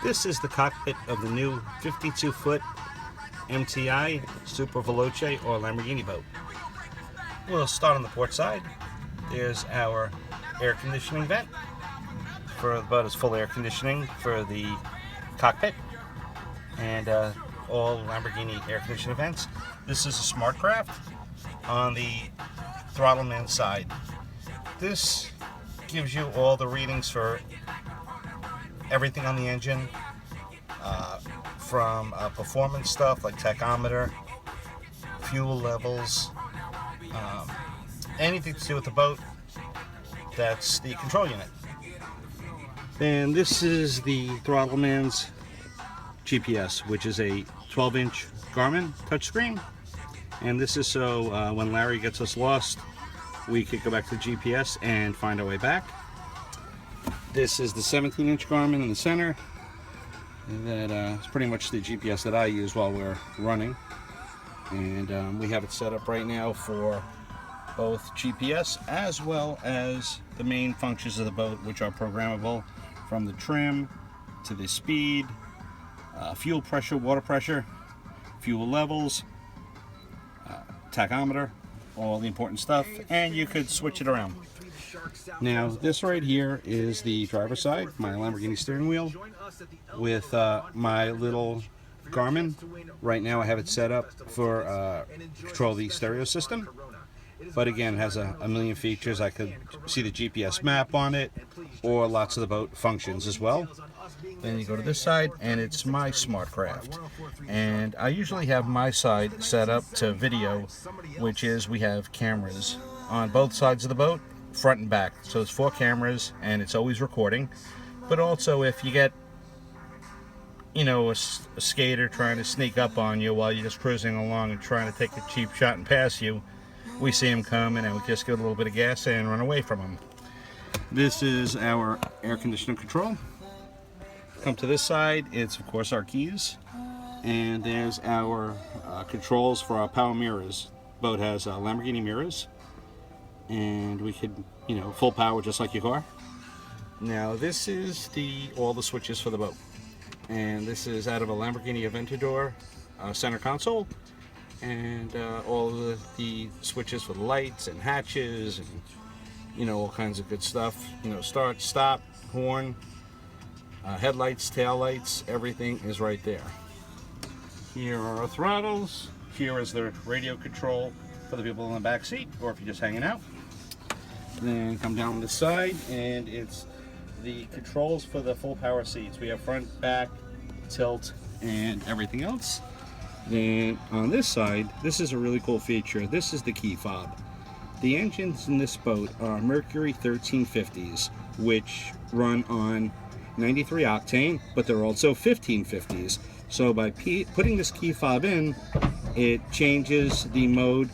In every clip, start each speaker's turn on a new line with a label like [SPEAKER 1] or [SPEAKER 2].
[SPEAKER 1] This is the cockpit of the new 52-foot MTI Super Veloce or Lamborghini boat. We'll start on the port side. There's our air conditioning vent. For the boat is full air conditioning for the cockpit and all Lamborghini air conditioning vents. This is a smart craft on the throttle man side. This gives you all the readings for everything on the engine, from performance stuff like tachometer, fuel levels, anything to do with the boat. That's the control unit. Then this is the throttle man's GPS, which is a 12-inch Garmin touchscreen. And this is so when Larry gets us lost, we could go back to the GPS and find our way back. This is the 17-inch Garmin in the center. That is pretty much the GPS that I use while we're running. And we have it set up right now for both GPS as well as the main functions of the boat, which are programmable, from the trim to the speed, fuel pressure, water pressure, fuel levels, tachometer, all the important stuff, and you could switch it around. Now this right here is the driver's side, my Lamborghini steering wheel with my little Garmin. Right now I have it set up for control the stereo system, but again it has a million features. I could see the GPS map on it, or lots of the boat functions as well. Then you go to this side and it's my smart craft, and I usually have my side set up to video, which is we have cameras on both sides of the boat, front and back. So it's 4 cameras and it's always recording. But also if you get, you know, a skater trying to sneak up on you while you're just cruising along and trying to take a cheap shot and pass you, we see him coming and we just get a little bit of gas and run away from him. This is our air conditioning control. Come to this side, it's of course our keys, and there's our controls for our power mirrors. Boat has Lamborghini mirrors, and we could, you know, full power just like your car. Now this is all the switches for the boat, and this is out of a Lamborghini Aventador center console, and all the switches for the lights and hatches and, you know, all kinds of good stuff. You know, start, stop, horn, headlights, tail lights, everything is right there. Here are our throttles. Here is the radio control for the people in the back seat, or if you're just hanging out. Then come down this side and it's the controls for the full power seats. We have front, back, tilt, and everything else. Then on this side, this is a really cool feature. This is the key fob. The engines in this boat are Mercury 1350s, which run on 93 octane, but they're also 1550s. So by putting this key fob in, it changes the mode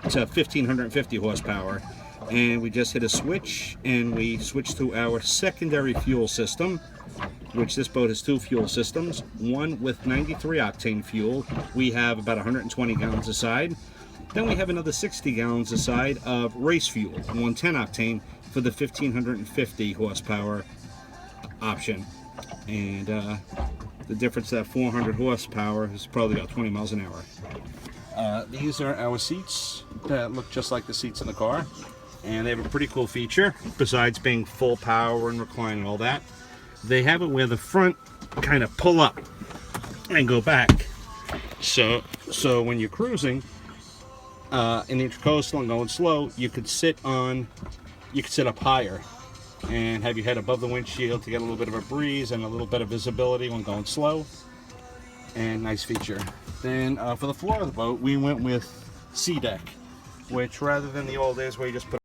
[SPEAKER 1] to 1550 horsepower, and we just hit a switch and we switch to our secondary fuel system, which this boat has 2 fuel systems, one with 93 octane fuel. We have about 120 gallons aside. Then we have another 60 gallons aside of race fuel, 110 octane for the 1550 horsepower option. And the difference, that 400 horsepower is probably about 20 miles an hour. These are our seats that look just like the seats in the car, and they have a pretty cool feature. Besides being full power and recline and all that, they have it where the front kind of pull up and go back. So when you're cruising in the intercoastal and going slow, you could sit up higher and have your head above the windshield to get a little bit of a breeze and a little bit of visibility when going slow. And nice feature. Then for the floor of the boat, we went with SeaDeck, which rather than the old days where you just put